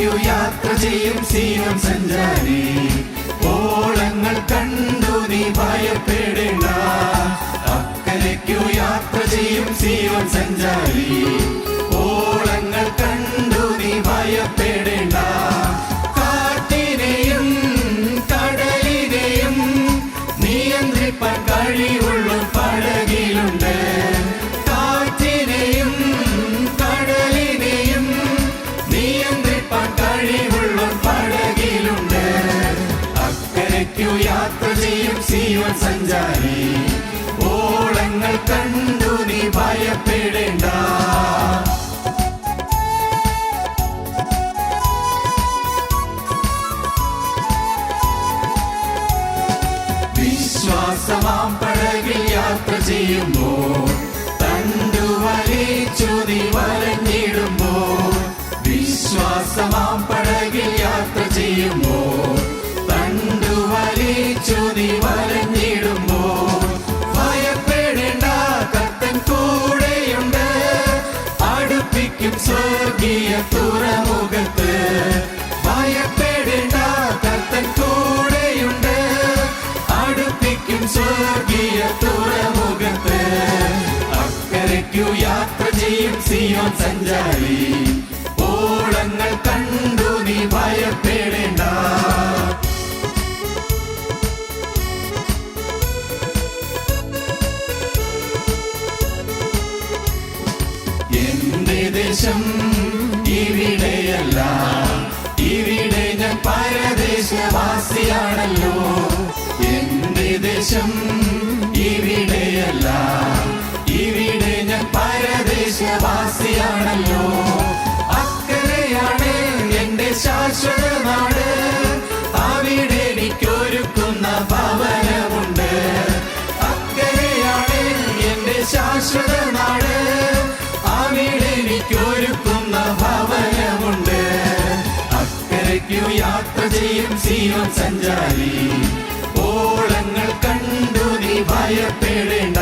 അക്കരയ്ക്കു യാത്ര ചെയ്യും സീയോൻ സഞ്ചാരി, ഓളങ്ങൾ കണ്ടു നീ ഭയപ്പെടേണ്ട. അക്കരയ്ക്കു യാത്ര ചെയ്യും സീയോൻ സഞ്ചാരി, ഓളങ്ങൾ കണ്ടു നീ ഭയപ്പെടേണ്ട. കാറ്റിനെയും കടലിനെയും നിയന്ത്രിപ്പാൻ കഴിവുള്ള പടകിലുണ്ട്. കാറ്റിനെയും കടലിനെയും നിയന്ത്രിപ്പാൻ കഴിവുള്ള പടകിലുണ്ട്. അക്കരയ്ക്കു യാത്ര ചെയ്യും സീയോൻ സഞ്ചാരി, ഓളങ്ങൾ കണ്ടു നീ ഭയപ്പെടേണ്ട. വിശ്വാസമാം പടകിൽ യാത്ര ചെയ്യുമ്പോൾ തണ്ടുവലിച്ചു നീ വലഞ്ഞിടുമ്പോൾ. വിശ്വാസമാം പടകിൽ യാത്ര ചെയ്യുമ്പോൾ തണ്ടുവലിച്ചു നീ വലഞ്ഞിടുമ്പോൾ. ഭയപ്പെടേണ്ട, കർത്തൻ കൂടെയുണ്ട്, അടുപ്പിക്കും സ്വർഗീയ തുറമുഖത്ത്. ഭയപ്പെടേണ്ട, കർത്തൻ കൂടെയുണ്ട്, അടുപ്പിക്കും സ്വർഗീയ തുറമുഖത്ത്. അക്കരയ്ക്കു യാത്ര ചെയ്യും സീയോൻ സഞ്ചാരി, ഓളങ്ങൾ കണ്ടു നീ ഭയപ്പെടേണ്ട. എന്റെ ദേശം ഇവിടെയല്ല, ഇവിടെ ഞാൻ പരദേശവാസിയാണല്ലോ. എന്റെ ദേശം ഇവിടെയല്ല, ഇവിടെ ഞാൻ പരദേശവാസിയാണല്ലോ. അക്കരയാണ് എന്റെ ശാശ്വത നാട്, അവിടെ എനിക്കൊരുക്കുന്ന ഭവനമുണ്ട്. അക്കരയാണ് എന്റെ ശാശ്വത നാട്, അവിടെ എനിക്കൊരുക്കുന്ന ഭവനമുണ്ട്. അക്കരയ്ക്കു യാത്ര ചെയ്യും സീയോൻ സഞ്ചാരി, ഓളങ്ങൾ കണ്ടു നീ ഭയപ്പെടേണ്ട.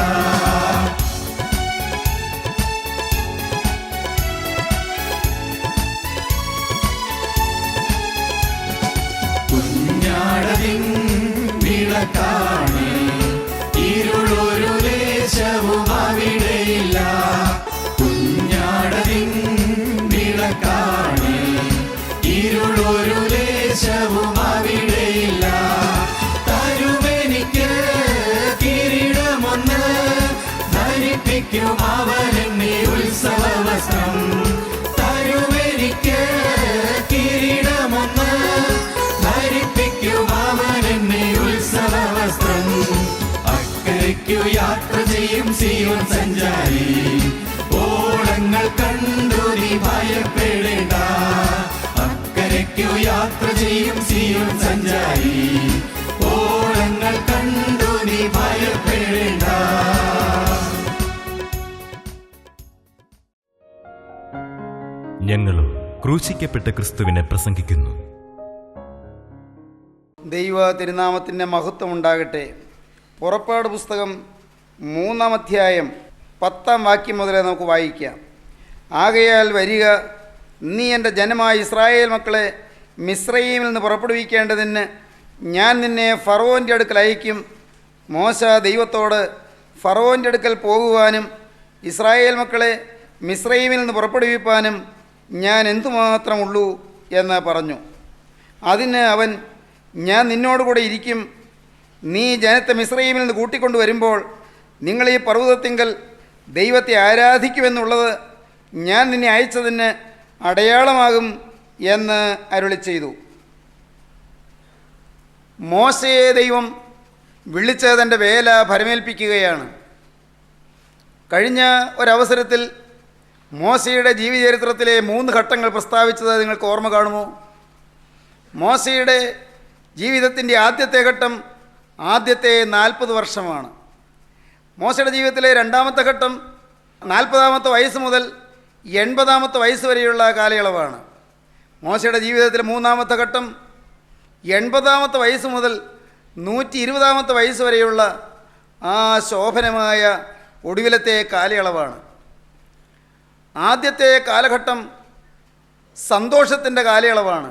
കുഞ്ഞാടതിൻ വിളക്കാണ്, ഇരുളൊരു ലേശവും അവിടെയില്ല. കുഞ്ഞാടതിൻ വിളക്കാണ്, ഇരുളൊരു ലേശവും അവിടെയില്ല. തരുമെനിക്ക് കിരീടമൊന്ന്, ധരിപ്പിക്കും അവനെന്നെ ഉത്സവവസ്ത്രം. തരുമെനിക്ക് കിരീടമൊന്ന്, ധരിപ്പിക്കും അവനെന്നെ ഉത്സവവസ്ത്രം. അക്കരയ്ക്കു യാത്ര ചെയ്യും സീയോൻ സഞ്ചാരി, ഓളങ്ങൾ കണ്ടു നീ ഭയപ്പെടേണ്ട. അക്കരയ്ക്കു യാത്ര ചെയ്യും സീയോൻ സഞ്ചാരി, ഓളങ്ങൾ കണ്ടു നീ ഭയപ്പെടേണ്ട. ഞങ്ങളും ക്രൂശിക്കപ്പെട്ട ക്രിസ്തുവിനെ പ്രസംഗിക്കുന്നു. ദൈവ തിരുനാമത്തിൻ്റെ മഹത്വം ഉണ്ടാകട്ടെ. പുറപ്പാട് പുസ്തകം 3-ാം അധ്യായം 10-ാം വാക്യം മുതലേ നമുക്ക് വായിക്കാം. ആകയാൽ വരിക, നീ എൻ്റെ ജനമായ ഇസ്രായേൽ മക്കളെ മിസ്രയീമിൽ നിന്ന് പുറപ്പെടുവിക്കേണ്ടതിന് ഞാൻ നിന്നെ ഫറവോൻ്റെ അടുക്കൽ അയക്കും. മോശ ദൈവത്തോട് ഫറവോൻ്റെ അടുക്കൽ പോകുവാനും ഇസ്രായേൽ മക്കളെ മിസ്രയീമിൽ നിന്ന് പുറപ്പെടുവിപ്പാനും ഞാൻ എന്തുമാത്രമുള്ളൂ എന്ന് പറഞ്ഞു. അതിന് അവൻ, ഞാൻ നിന്നോടുകൂടെ ഇരിക്കും. നീ ജനത്തെ മിസ്രയീമിൽ നിന്ന് കൂട്ടിക്കൊണ്ടു വരുമ്പോൾ നിങ്ങൾ ഈ പർവ്വതത്തിങ്കൽ ദൈവത്തെ ആരാധിക്കുമെന്നുള്ളത് ഞാൻ നിന്നെ അയച്ചതിന് അടയാളമാകും എന്ന് അരുളി ചെയ്തു. മോശയെ ദൈവം വിളിച്ച് തൻ്റെ വേല ഭരമേൽപ്പിക്കുകയാണ്. കഴിഞ്ഞ ഒരവസരത്തിൽ മോശയുടെ ജീവചരിത്രത്തിലെ 3 ഘട്ടങ്ങൾ പ്രസ്താവിച്ചത് നിങ്ങൾക്ക് ഓർമ്മ കാണുമോ? മോശയുടെ ജീവിതത്തിൻ്റെ ആദ്യത്തെ ഘട്ടം ആദ്യത്തെ 40 വർഷമാണ്. മോശയുടെ ജീവിതത്തിലെ 2-ാമത്തെ ഘട്ടം 40-ാമത്തെ വയസ്സ് മുതൽ 80-ാമത്തെ വയസ്സ് വരെയുള്ള കാലയളവാണ്. മോശയുടെ ജീവിതത്തിലെ 3-ാമത്തെ ഘട്ടം 80-ാമത്തെ വയസ്സ് മുതൽ 120-ാമത്തെ വയസ്സ് വരെയുള്ള ആ ശോഭനമായ ഒടുവിലത്തെ കാലയളവാണ്. ആദ്യത്തെ കാലഘട്ടം സന്തോഷത്തിൻ്റെ കാലയളവാണ്.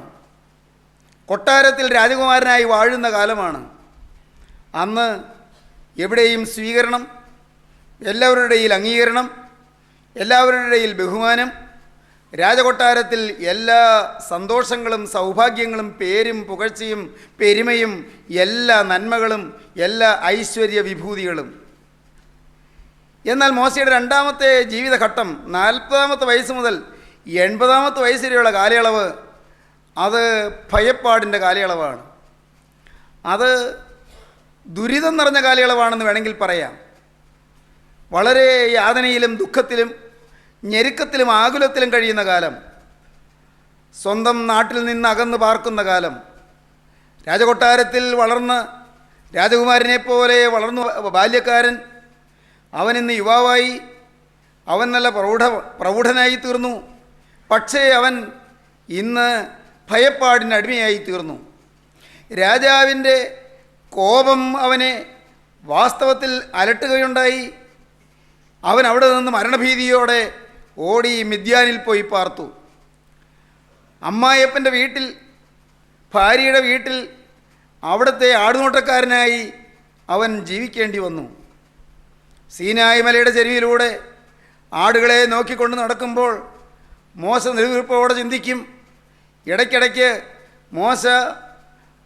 കൊട്ടാരത്തിൽ രാജകുമാരനായി വാഴുന്ന കാലമാണ്. അന്ന് എവിടെയും സ്വീകരണം, എല്ലാവരുടെ ഇടയിൽ അംഗീകരണം, എല്ലാവരുടെ ഇടയിൽ ബഹുമാനം. രാജകൊട്ടാരത്തിൽ എല്ലാ സന്തോഷങ്ങളും സൗഭാഗ്യങ്ങളും പേരും പുകഴ്ചയും പെരുമയും എല്ലാ നന്മകളും എല്ലാ ഐശ്വര്യ വിഭൂതികളും. എന്നാൽ മോശയുടെ രണ്ടാമത്തെ ജീവിതഘട്ടം 40-ാമത്തെ വയസ്സ് മുതൽ 80-ാമത്തെ വയസ്സ് വരെയുള്ള കാലയളവ് അത് ഭയപ്പാടിൻ്റെ കാലയളവാണ്. അത് ദുരിതം നിറഞ്ഞ കാലയളവാണെന്ന് വേണമെങ്കിൽ പറയാം. വളരെ യാതനയിലും ദുഃഖത്തിലും ഞെരുക്കത്തിലും ആകുലത്തിലും കഴിയുന്ന കാലം, സ്വന്തം നാട്ടിൽ നിന്ന് അകന്ന് പാർക്കുന്ന കാലം. രാജകൊട്ടാരത്തിൽ വളർന്ന് രാജകുമാരനെ പോലെ വളർന്നു ബാല്യക്കാരൻ അവനിന്ന് യുവാവായി, അവൻ നല്ല പ്രൗഢനായി തീർന്നു. പക്ഷേ അവൻ ഇന്ന് ഭയപ്പാടിന് അടിമയായി തീർന്നു. രാജാവിൻ്റെ കോപം അവനെ വാസ്തവത്തിൽ അലട്ടുകയുണ്ടായി. അവൻ അവിടെ നിന്ന് മരണഭീതിയോടെ ഓടി മിദ്യാനിൽ പോയി പാർത്തു. അമ്മായിയപ്പൻ്റെ വീട്ടിൽ, ഭാര്യയുടെ വീട്ടിൽ അവിടുത്തെ ആടുനോട്ടക്കാരനായി അവൻ ജീവിക്കേണ്ടി വന്നു. സീനായി മലയുടെ ചെരുവിലൂടെ ആടുകളെ നോക്കിക്കൊണ്ട് നടക്കുമ്പോൾ മോശ നെടുവീർപ്പോടെ ചിന്തിക്കും. ഇടയ്ക്കിടയ്ക്ക് മോശ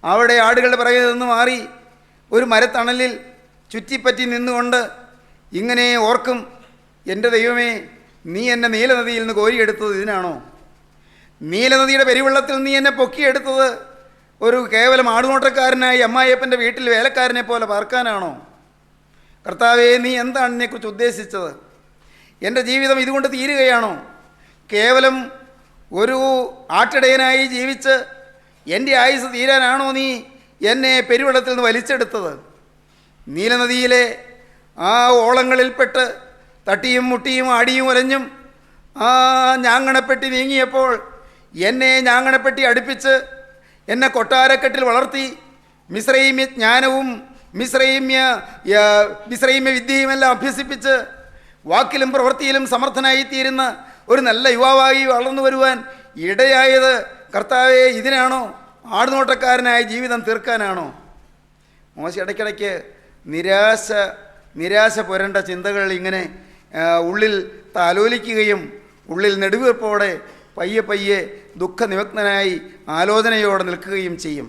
അവിടെ ആടുകളുടെ പിറകിൽ നിന്ന് മാറി ഒരു മരത്തണലിൽ ചുറ്റിപ്പറ്റി നിന്നുകൊണ്ട് ഇങ്ങനെ ഓർക്കും, എൻ്റെ ദൈവമേ, നീ എന്നെ നീലനദിയിൽ നിന്ന് കോരിയെടുത്തത് ഇതിനാണോ? നീലനദിയുടെ പെരുവെള്ളത്തിൽ നീ എന്നെ പൊക്കിയെടുത്തത് ഒരു കേവലം ആടുനോട്ടക്കാരനായി അമ്മായിയപ്പൻ്റെ വീട്ടിൽ വേലക്കാരനെ പോലെ പാർക്കാനാണോ? കർത്താവേ, നീ എന്താണ് എന്നെക്കുറിച്ച് ഉദ്ദേശിച്ചത്? എൻ്റെ ജീവിതം ഇതുകൊണ്ട് തീരുകയാണോ? കേവലം ഒരു ആട്ടിടയനായി ജീവിച്ച് എൻ്റെ ആയുസ് തീരാനാണോ നീ എന്നെ പെരുവെള്ളത്തിൽ നിന്ന് വലിച്ചെടുത്തത്? നീലനദിയിലെ ആ ഓളങ്ങളിൽപ്പെട്ട് തട്ടിയും മുട്ടിയും അടിയും ഉരഞ്ഞും ആ ഞാങ്ങണപ്പെട്ടി നീങ്ങിയപ്പോൾ എന്നെ ഞാങ്ങണപ്പെട്ടി അടുപ്പിച്ച് എന്നെ കൊട്ടാരക്കെട്ടിൽ വളർത്തി മിസ്രൈമ്യ ജ്ഞാനവും മിസ്രൈമ്യ വിദ്യയുമെല്ലാം അഭ്യസിപ്പിച്ച് വാക്കിലും പ്രവൃത്തിയിലും സമർത്ഥനായിത്തീരുന്ന ഒരു നല്ല യുവാവായി വളർന്നു വരുവാൻ ഇടയായത് കർത്താവേ, ഇതിനാണോ? ആടുനോട്ടക്കാരനായ ജീവിതം തീർക്കാനാണോ? മോശ ഇടയ്ക്കിടയ്ക്ക് നിരാശ പുരണ്ട ചിന്തകൾ ഇങ്ങനെ ഉള്ളിൽ താലോലിക്കുകയും ഉള്ളിൽ നെടുവീർപ്പോടെ പയ്യെ പയ്യെ ദുഃഖനിമഗ്നനായി ആലോചനയോടെ നിൽക്കുകയും ചെയ്യും.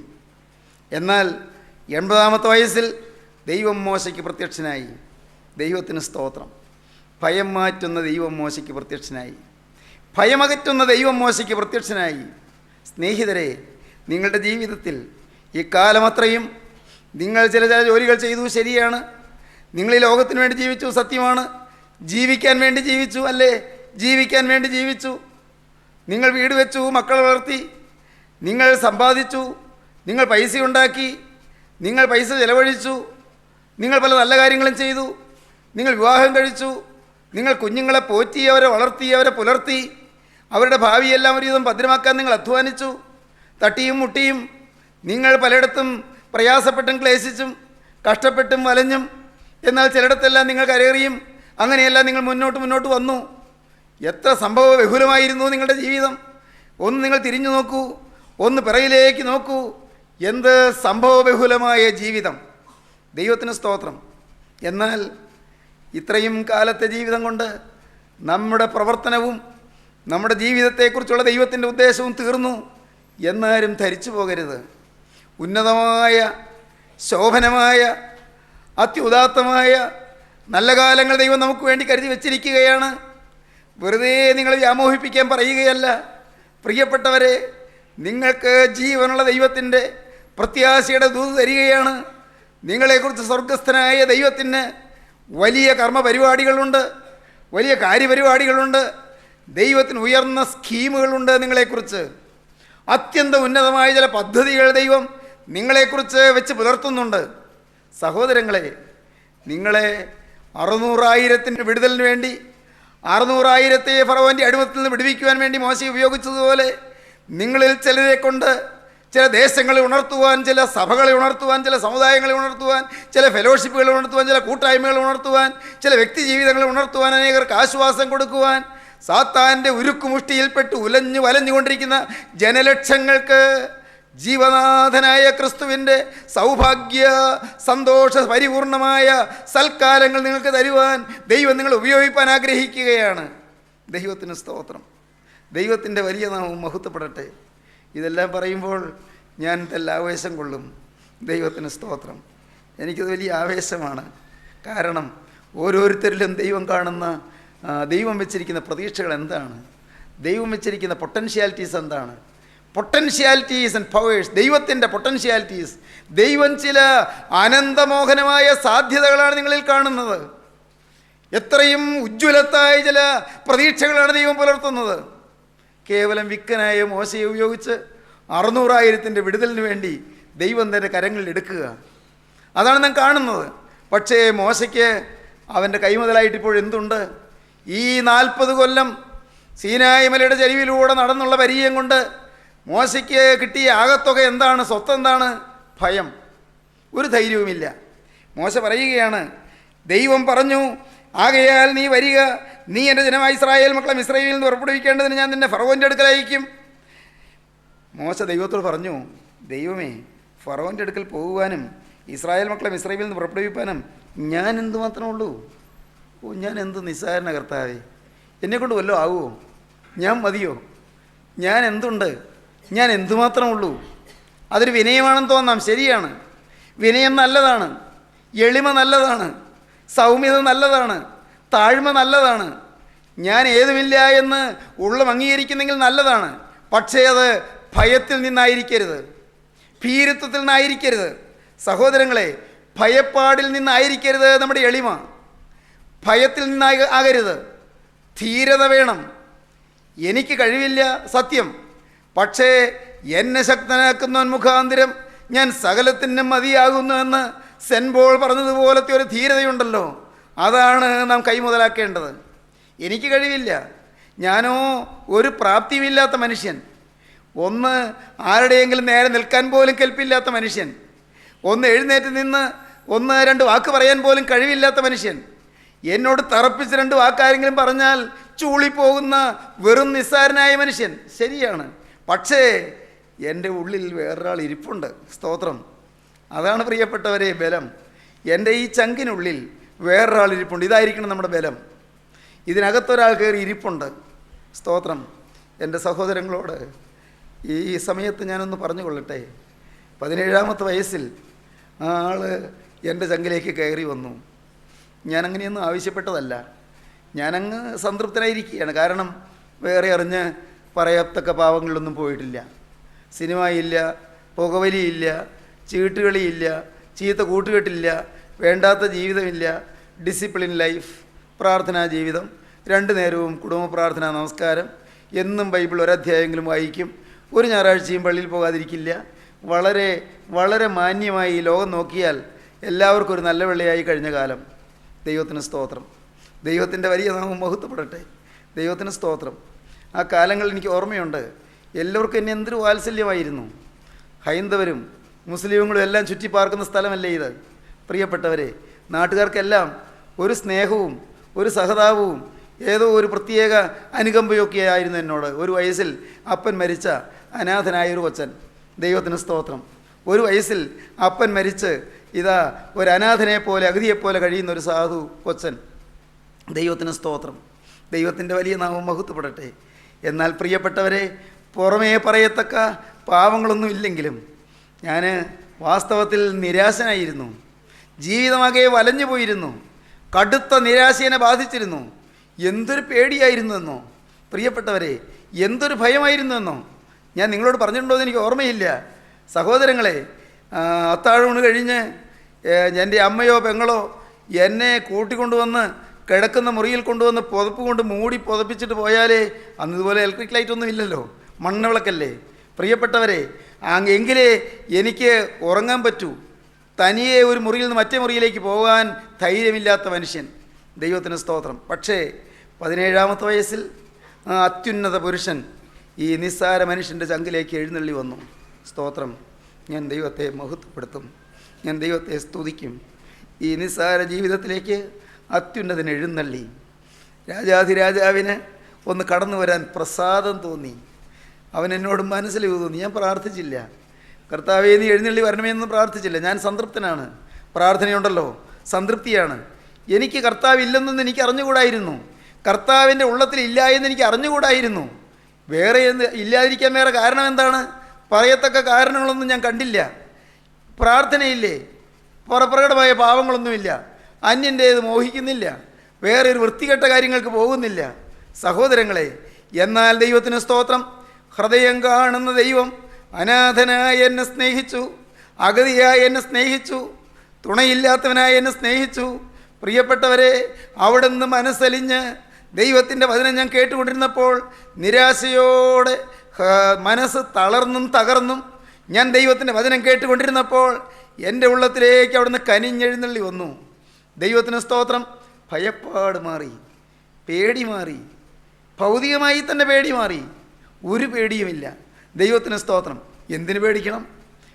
എന്നാൽ 80-ാമത്തെ വയസ്സിൽ ദൈവം മോശയ്ക്ക് പ്രത്യക്ഷനായി. ദൈവത്തിന് സ്തോത്രം. ഭയം മാറ്റുന്ന ദൈവം മോശയ്ക്ക് പ്രത്യക്ഷനായി. ഭയമകറ്റുന്ന ദൈവം മോശയ്ക്ക് പ്രത്യക്ഷനായി. സ്നേഹിതരെ, നിങ്ങളുടെ ജീവിതത്തിൽ ഈ കാലമത്രയും നിങ്ങൾ ചില ജോലികൾ ചെയ്തു, ശരിയാണ്. നിങ്ങൾ ഈ ലോകത്തിന് വേണ്ടി ജീവിച്ചു, സത്യമാണ്. ജീവിക്കാൻ വേണ്ടി ജീവിച്ചു, അല്ലേ? ജീവിക്കാൻ വേണ്ടി ജീവിച്ചു. നിങ്ങൾ വീട് വെച്ചു, മക്കളെ വളർത്തി, നിങ്ങൾ സമ്പാദിച്ചു, നിങ്ങൾ പൈസ ഉണ്ടാക്കി, നിങ്ങൾ പൈസ ചെലവഴിച്ചു, നിങ്ങൾ പല നല്ല കാര്യങ്ങളും ചെയ്തു, നിങ്ങൾ വിവാഹം കഴിച്ചു, നിങ്ങൾ കുഞ്ഞുങ്ങളെ പോറ്റി, അവരെ വളർത്തി, അവരെ പുലർത്തി, അവരുടെ ഭാവിയെല്ലാം ഒരുവിധം ഭദ്രമാക്കാൻ നിങ്ങൾ അധ്വാനിച്ചു. തട്ടിയും മുട്ടിയും നിങ്ങൾ പലയിടത്തും പ്രയാസപ്പെട്ടും ക്ലേശിച്ചും കഷ്ടപ്പെട്ടും വലഞ്ഞും, എന്നാൽ ചിലയിടത്തെല്ലാം നിങ്ങൾ കരേറിയും. അങ്ങനെയെല്ലാം നിങ്ങൾ മുന്നോട്ട് വന്നു. എത്ര സംഭവ ബഹുലമായിരുന്നു നിങ്ങളുടെ ജീവിതം! ഒന്ന് നിങ്ങൾ തിരിഞ്ഞു നോക്കൂ, ഒന്ന് പിറകിലേക്ക് നോക്കൂ. എന്ത് സംഭവ ബഹുലമായ ജീവിതം! ദൈവത്തിന് സ്തോത്രം. എന്നാൽ ഇത്രയും കാലത്തെ ജീവിതം കൊണ്ട് നമ്മുടെ പ്രവർത്തനവും നമ്മുടെ ജീവിതത്തെക്കുറിച്ചുള്ള ദൈവത്തിൻ്റെ ഉദ്ദേശവും തീർന്നു എന്നാരും ധരിച്ചു പോകരുത്. ഉന്നതമായ, ശോഭനമായ, അത്യുദാത്തമായ നല്ല കാലങ്ങൾ ദൈവം നമുക്ക് വേണ്ടി കരുതി വച്ചിരിക്കുകയാണ്. വെറുതെ നിങ്ങളെ വ്യാമോഹിപ്പിക്കാൻ പറയുകയല്ല. പ്രിയപ്പെട്ടവരെ, നിങ്ങൾക്ക് ജീവനുള്ള ദൈവത്തിൻ്റെ പ്രത്യാശയുടെ ദൂത് തരികയാണ്. നിങ്ങളെക്കുറിച്ച് സ്വർഗസ്ഥനായ ദൈവത്തിന് വലിയ കർമ്മപരിപാടികളുണ്ട്, വലിയ കാര്യപരിപാടികളുണ്ട്. ദൈവത്തിന് ഉയർന്ന സ്കീമുകളുണ്ട് നിങ്ങളെക്കുറിച്ച്. അത്യന്തം ഉന്നതമായ ചില പദ്ധതികൾ ദൈവം നിങ്ങളെക്കുറിച്ച് വെച്ച് പുലർത്തുന്നുണ്ട്. സഹോദരങ്ങളെ, നിങ്ങളെ 600,000 വിടുതലിന് വേണ്ടി, 600,000 ഫറവോൻ്റെ അടിമത്തിൽ നിന്ന് വിടുവിക്കുവാൻ വേണ്ടി മോശ ഉപയോഗിച്ചതുപോലെ നിങ്ങളിൽ ചിലരെ കൊണ്ട് ചില ദേശങ്ങളെ ഉണർത്തുവാൻ, ചില സഭകളെ ഉണർത്തുവാൻ, ചില സമുദായങ്ങളെ ഉണർത്തുവാൻ, ചില ഫെലോഷിപ്പുകളെ ഉണർത്തുവാൻ, ചില കൂട്ടായ്മകളെ ഉണർത്തുവാൻ, ചില വ്യക്തി ജീവിതങ്ങളെ ഉണർത്തുവാൻ, അനേകർക്ക് ആശ്വാസം കൊടുക്കുവാൻ സാത്താൻ്റെ ഉരുക്കുമുഷ്ടിയിൽപ്പെട്ട് ഉലഞ്ഞു വലഞ്ഞുകൊണ്ടിരിക്കുന്ന ജനലക്ഷങ്ങൾക്ക് ജീവനാഥനായ ക്രിസ്തുവിൻ്റെ സൗഭാഗ്യ സന്തോഷ പരിപൂർണമായ സൽക്കാലങ്ങൾ നിങ്ങൾക്ക് തരുവാൻ ദൈവം നിങ്ങൾ ഉപയോഗിക്കാൻ ആഗ്രഹിക്കുകയാണ്. ദൈവത്തിന് സ്തോത്രം. ദൈവത്തിൻ്റെ വലിയ നാമം മഹത്വപ്പെടട്ടെ. ഇതെല്ലാം പറയുമ്പോൾ ഞാൻ തെല്ല ആവേശം കൊള്ളും. ദൈവത്തിന് സ്തോത്രം. എനിക്കത് വലിയ ആവേശമാണ്. കാരണം ഓരോരുത്തരിലും ദൈവം കാണുന്ന, ദൈവം വെച്ചിരിക്കുന്ന പ്രതീക്ഷകൾ എന്താണ്, ദൈവം വെച്ചിരിക്കുന്ന പൊട്ടൻഷ്യാലിറ്റീസ് എന്താണ്, പൊട്ടൻഷ്യാലിറ്റീസ് ആൻഡ് പവേഴ്സ്, ദൈവത്തിൻ്റെ പൊട്ടൻഷ്യാലിറ്റീസ്. ദൈവം ചില അനന്തമോഹനമായ സാധ്യതകളാണ് നിങ്ങളിൽ കാണുന്നത്. എത്രയും ഉജ്ജ്വലത്തായ ചില പ്രതീക്ഷകളാണ് ദൈവം പുലർത്തുന്നത്. കേവലം വിക്കനായ മോശയെ ഉപയോഗിച്ച് 600,000 വിടുതലിന് വേണ്ടി ദൈവം തൻ്റെ കരങ്ങളിൽ എടുക്കുക, അതാണ് നാം കാണുന്നത്. പക്ഷേ മോശയ്ക്ക് അവൻ്റെ കൈമുതലായിട്ട് ഇപ്പോൾ എന്തുണ്ട്? ഈ 40 കൊല്ലം സീനായി മലയുടെ ചരിവിലൂടെ നടന്നുള്ള പരിചയം കൊണ്ട് മോശയ്ക്ക് കിട്ടിയ ആകത്തുക എന്താണ്? സ്വത്തെന്താണ്? ഭയം. ഒരു ധൈര്യവുമില്ല. മോശ പറയുകയാണ്, ദൈവം പറഞ്ഞു, ആകയാൽ നീ വരിക, നീ എൻ്റെ ജനമായ ഇസ്രായേൽ മക്കളെ മിസ്രയീമിൽ നിന്ന് പുറപ്പെടുവിക്കേണ്ടതിന് ഞാൻ നിന്നെ ഫറവോൻ്റെ അടുക്കൽ അയക്കും. മോശ ദൈവത്തോട് പറഞ്ഞു, ദൈവമേ, ഫറവോൻ്റെ അടുക്കൽ പോകുവാനും ഇസ്രായേൽ മക്കളെ മിസ്രയീമിൽ നിന്ന് പുറപ്പെടുവിപ്പാനും ഞാൻ എന്തുമാത്രമേ ഉള്ളൂ? ഞാൻ എന്ത് നിസ്സാരണ കർത്താവേ, എന്നെക്കൊണ്ട് വല്ലതും ആവുമോ? ഞാൻ മതിയോ? ഞാൻ എന്തുണ്ട്? ഞാൻ എന്തുമാത്രമേ ഉള്ളൂ? അതൊരു വിനയമാണെന്ന് തോന്നാം, ശരിയാണ്. വിനയം നല്ലതാണ്, എളിമ നല്ലതാണ്, സൗമ്യത നല്ലതാണ്, താഴ്മ നല്ലതാണ്. ഞാൻ ഏതുമില്ല എന്ന് ഉള്ളം അംഗീകരിക്കുന്നെങ്കിൽ നല്ലതാണ്. പക്ഷേ അത് ഭയത്തിൽ നിന്നായിരിക്കരുത്, ഭീരുത്വത്തിൽ നിന്നായിരിക്കരുത്. സഹോദരങ്ങളെ, ഭയപ്പാടിൽ നിന്നായിരിക്കരുത് നമ്മുടെ എളിമ. ഭയത്തിൽ നിന്നാകരുത്. ധീരത വേണം. എനിക്ക് കഴിവില്ല, സത്യം. പക്ഷേ എന്നെ ശക്തനാക്കുന്നവൻ മുഖാന്തരം ഞാൻ സകലത്തിനും മതിയാകുന്നു എന്ന് സെൻറ്റ് പോൾ പറഞ്ഞതുപോലത്തെ ഒരു ധീരതയുണ്ടല്ലോ, അതാണ് നാം കൈമുതലാക്കേണ്ടത്. എനിക്ക് കഴിവില്ല, ഞാനോ ഒരു പ്രാപ്തിയുമില്ലാത്ത മനുഷ്യൻ, ഒന്ന് ആരുടെയെങ്കിലും നേരെ നിൽക്കാൻ പോലും കെൽപ്പില്ലാത്ത മനുഷ്യൻ, ഒന്ന് എഴുന്നേറ്റ് നിന്ന് 1-2 വാക്ക് പറയാൻ പോലും കഴിവില്ലാത്ത മനുഷ്യൻ. എന്നോട് തറപ്പിച്ച് 2 വാക്കാരെങ്കിലും പറഞ്ഞാൽ ചൂളിപ്പോകുന്ന വെറും നിസ്സാരനായ മനുഷ്യൻ. ശരിയാണ്. പക്ഷേ എൻ്റെ ഉള്ളിൽ വേറൊരാൾ ഇരിപ്പുണ്ട്. സ്തോത്രം. അതാണ് പ്രിയപ്പെട്ടവരെ ബലം. എൻ്റെ ഈ ചങ്കിനുള്ളിൽ വേറൊരാൾ ഇരിപ്പുണ്ട്. ഇതായിരിക്കണം നമ്മുടെ ബലം. ഇതിനകത്തൊരാൾ കയറി ഇരിപ്പുണ്ട്. സ്തോത്രം. എൻ്റെ സഹോദരങ്ങളോട് ഈ സമയത്ത് ഞാനൊന്ന് പറഞ്ഞു കൊള്ളട്ടെ. 17-ാമത്തെ വയസ്സിൽ ആ ആൾ എൻ്റെ ചങ്കിലേക്ക് കയറി വന്നു. ഞാനങ്ങനെയൊന്നും ആവശ്യപ്പെട്ടതല്ല. ഞാനങ്ങ് സംതൃപ്തനായിരിക്കുകയാണ്. കാരണം വേറെ അറിഞ്ഞ് പറയത്തക്ക പാവങ്ങളിലൊന്നും പോയിട്ടില്ല. സിനിമയില്ല, പുകവലിയില്ല, ചീട്ടുകളിയില്ല, ചീത്ത കൂട്ടുകെട്ടില്ല, വേണ്ടാത്ത ജീവിതമില്ല, ഡിസിപ്ലിൻ ലൈഫ്, പ്രാർത്ഥനാ ജീവിതം, 2 നേരവും കുടുംബ പ്രാർത്ഥനാ നമസ്കാരം, എന്നും ബൈബിൾ ഒരധ്യായമെങ്കിലും വായിക്കും, ഒരു ഞായറാഴ്ചയും പള്ളിയിൽ പോകാതിരിക്കില്ല. വളരെ വളരെ മാന്യമായി ലോകം നോക്കിയാൽ എല്ലാവർക്കും ഒരു നല്ല വെള്ളിയായി കഴിഞ്ഞ കാലം. ദൈവത്തിന് സ്തോത്രം. ദൈവത്തിൻ്റെ വലിയ നാമം മഹത്വപ്പെടട്ടെ. ദൈവത്തിന് സ്തോത്രം. ആ കാലങ്ങൾ എനിക്ക് ഓർമ്മയുണ്ട്. എല്ലാവർക്കും എന്നെ എന്തൊരു വാത്സല്യമായിരുന്നു. ഹൈന്ദവരും മുസ്ലിമുകളും എല്ലാം ചുറ്റിപ്പാർക്കുന്ന സ്ഥലമല്ലേ ഇത്? പ്രിയപ്പെട്ടവരെ, നാട്ടുകാർക്കെല്ലാം ഒരു സ്നേഹവും ഒരു സഹതാപവും ഏതോ ഒരു പ്രത്യേക അനുകമ്പയൊക്കെ ആയിരുന്നു എന്നോട്. ഒരു വയസ്സിൽ അപ്പൻ മരിച്ച അനാഥനായൊരു കൊച്ചൻ. ദൈവത്തിന് സ്തോത്രം. ഒരു വയസ്സിൽ അപ്പൻ മരിച്ച് ഇതാ ഒരു അനാഥനെ പോലെ അഗതിയെപ്പോലെ കഴിയുന്ന ഒരു സാധു കൊച്ചൻ. ദൈവത്തിന് സ്തോത്രം. ദൈവത്തിൻ്റെ വലിയ നാമം മഹത്വപ്പെടട്ടെ. എന്നാൽ പ്രിയപ്പെട്ടവരെ, പുറമേ പറയത്തക്ക പാവങ്ങളൊന്നും ഇല്ലെങ്കിലും ഞാൻ വാസ്തവത്തിൽ നിരാശനായിരുന്നു. ജീവിതമാകെ വലഞ്ഞു പോയിരുന്നു. കടുത്ത നിരാശയെ ബാധിച്ചിരുന്നു. എന്തൊരു പേടിയായിരുന്നു എന്നോ പ്രിയപ്പെട്ടവരെ, എന്തൊരു ഭയമായിരുന്നു എന്നോ ഞാൻ നിങ്ങളോട് പറഞ്ഞിട്ടുണ്ടോ എന്ന് എനിക്ക് ഓർമ്മയില്ല. സഹോദരങ്ങളെ, അത്താഴൂണ് കഴിഞ്ഞ് എൻ്റെ അമ്മയോ പെങ്ങളോ എന്നെ കൂട്ടിക്കൊണ്ടുവന്ന് കിടക്കുന്ന മുറിയിൽ കൊണ്ടുവന്ന് പുതപ്പ് കൊണ്ട് മൂടി പുതപ്പിച്ചിട്ട് പോയാലേ, അന്ന് ഇതുപോലെ ഇലക്ട്രിക് ലൈറ്റൊന്നും ഇല്ലല്ലോ, മണ്ണവിളക്കല്ലേ പ്രിയപ്പെട്ടവരെ, എങ്കിലേ എനിക്ക് ഉറങ്ങാൻ പറ്റൂ. തനിയെ ഒരു മുറിയിൽ നിന്ന് മറ്റേ മുറിയിലേക്ക് പോകാൻ ധൈര്യമില്ലാത്ത മനുഷ്യൻ. ദൈവത്തിന് സ്തോത്രം. പക്ഷേ 17-ാമത്തെ വയസ്സിൽ അത്യുന്നത പുരുഷൻ ഈ നിസ്സാര മനുഷ്യൻ്റെ ചങ്കിലേക്ക് എഴുന്നള്ളി വന്നു. സ്തോത്രം. ഞാൻ ദൈവത്തെ മഹത്വപ്പെടുത്തും, ഞാൻ ദൈവത്തെ സ്തുതിക്കും. ഈ നിസ്സാര ജീവിതത്തിലേക്ക് അത്യുന്നതൻ എഴുന്നള്ളി. രാജാധിരാജാവിന് ഒന്ന് കടന്നു വരാൻ പ്രസാദം തോന്നി. അവൻ എന്നോട് മനസ്സിൽ തോന്നി. ഞാൻ പ്രാർത്ഥിച്ചില്ല, കർത്താവേ നീ എഴുന്നള്ളി വരണമെന്ന് പ്രാർത്ഥിച്ചില്ല. ഞാൻ സംതൃപ്തനാണ്. പ്രാർത്ഥനയുണ്ടല്ലോ, സംതൃപ്തിയാണ്. എനിക്ക് കർത്താവ് ഇല്ലെന്നൊന്നും എനിക്ക് അറിഞ്ഞുകൂടായിരുന്നു. കർത്താവിൻ്റെ ഉള്ളത്തിൽ ഇല്ല എന്ന് എനിക്ക് അറിഞ്ഞുകൂടായിരുന്നു. വേറെ ഇല്ലാതിരിക്കാൻ വേറെ കാരണം എന്താണ്? പറയത്തക്ക കാരണങ്ങളൊന്നും ഞാൻ കണ്ടില്ല. പ്രാർത്ഥനയില്ലേ, പ്രകടമായ പാവങ്ങളൊന്നുമില്ല, അന്യൻ്റേത് മോഹിക്കുന്നില്ല, വേറെ ഒരു വൃത്തികെട്ട കാര്യങ്ങൾക്ക് പോകുന്നില്ല. സഹോദരങ്ങളെ, എന്നാൽ ദൈവത്തിന് സ്തോത്രം, ഹൃദയം കാണുന്ന ദൈവം അനാഥനായി എന്നെ സ്നേഹിച്ചു, അഗതിയായി എന്നെ സ്നേഹിച്ചു, തുണയില്ലാത്തവനായി എന്നെ സ്നേഹിച്ചു. പ്രിയപ്പെട്ടവരെ, അവിടെ നിന്ന് മനസ്സലിഞ്ഞ് ദൈവത്തിൻ്റെ വചനം ഞാൻ കേട്ടുകൊണ്ടിരുന്നപ്പോൾ നിരാശയോടെ മനസ്സ് തളർന്നും തകർന്നും ഞാൻ ദൈവത്തിൻ്റെ വചനം കേട്ടുകൊണ്ടിരുന്നപ്പോൾ എൻ്റെ ഉള്ളത്തിലേക്ക് അവിടുന്ന് കനിഞ്ഞെഴുന്നള്ളി വന്നു. ദൈവത്തിന് സ്തോത്രം. ഭയപ്പാട് മാറി, പേടി മാറി, ഭൗതികമായി തന്നെ പേടി മാറി. ഒരു പേടിയുമില്ല. ദൈവത്തിന് സ്തോത്രം. എന്തിനു പേടിക്കണം?